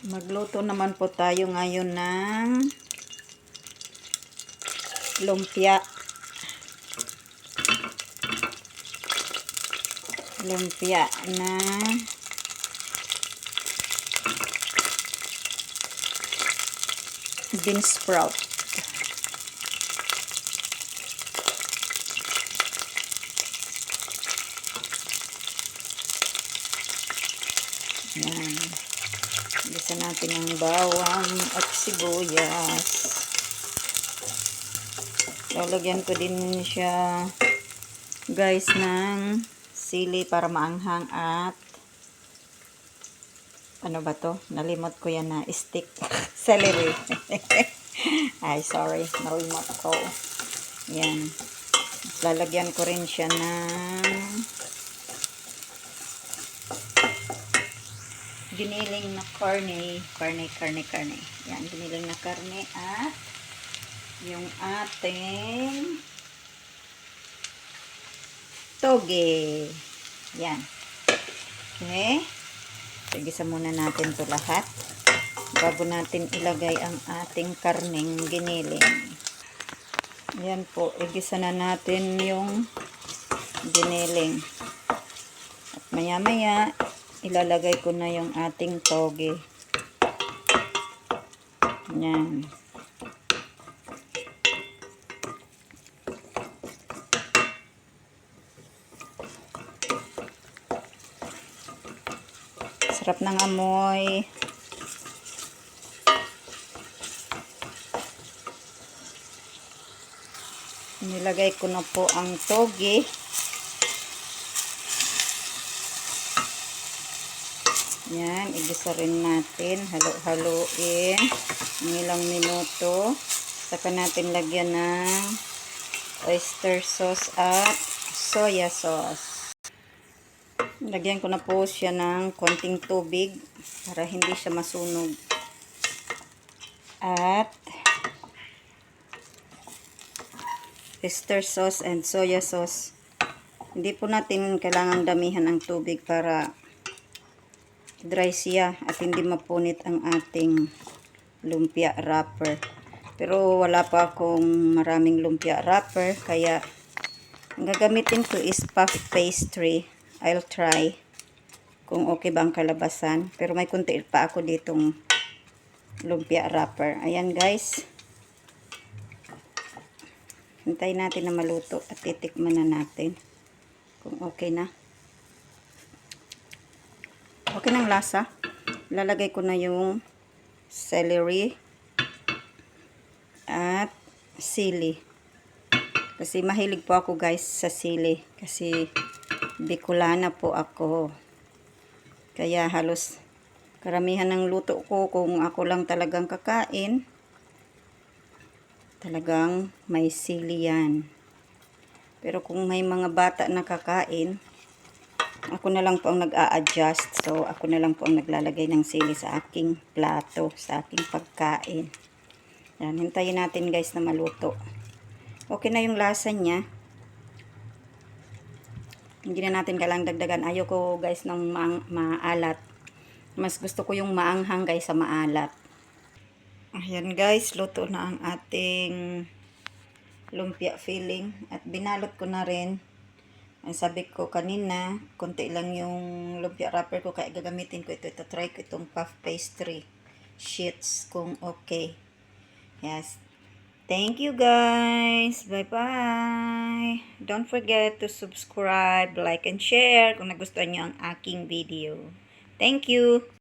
Magluto naman po tayo ngayon ng lumpia. Lumpia na bean sprout. Yan. Gisa natin ang bawang at sibuyas. Lalagyan ko din siya, guys, ng sili para maanghang at ano ba to? Nalimot ko yan na stick. Celery. Ay, sorry. Nalimot ko. Yan. Lalagyan ko rin siya ng giniling na karne. Yan, giniling na karne at yung ating toge. Yan. Okay. Igisa muna natin to lahat bago natin ilagay ang ating karneng giniling. Yan po. Igisa na natin yung giniling. At maya-maya ilalagay ko na yung ating toge. Yan. Sarap ng amoy. Nilagay ko na po ang toge. Yan, igisa rin natin, halo-haloin ng ilang minuto. Saka natin lagyan ng oyster sauce at soya sauce. Lagyan ko na po siya ng konting tubig para hindi siya masunog. At oyster sauce and soya sauce. Hindi po natin kailangang damihan ang tubig para dry siya at hindi mapunit ang ating lumpia wrapper. Pero wala pa akong maraming lumpia wrapper, kaya ang gagamitin ko is puff pastry. I'll try kung okay ba ang kalabasan. Pero may kunti pa ako ditong lumpia wrapper. Ayan, guys. Hintayin natin na maluto at titikman na natin kung okay na. Okay ng lasa. Lalagay ko na yung celery at sili. Kasi mahilig po ako, guys, sa sili. Kasi Bicolana po ako. Kaya halos karamihan ng luto ko, kung ako lang talagang kakain, talagang may sili yan. Pero kung may mga bata na kakain, ako na lang po ang nag-a-adjust. So, ako na lang po ang naglalagay ng sili sa aking plato, sa aking pagkain. Yan, hintayin natin, guys, na maluto. Okay na yung lasa niya. Hindi na natin kailangang dagdagan. Ayoko, guys, ng maalat. Mas gusto ko yung maanghang, guys, sa maalat. Ayan, guys, luto na ang ating lumpia filling. At binalot ko na rin. Ang sabi ko kanina, konti lang yung lumpia wrapper ko, kaya gagamitin ko ito. Try ko itong puff pastry sheets kung okay. Yes. Thank you, guys. Bye-bye. Don't forget to subscribe, like, and share kung nagustuhan nyo ang aking video. Thank you.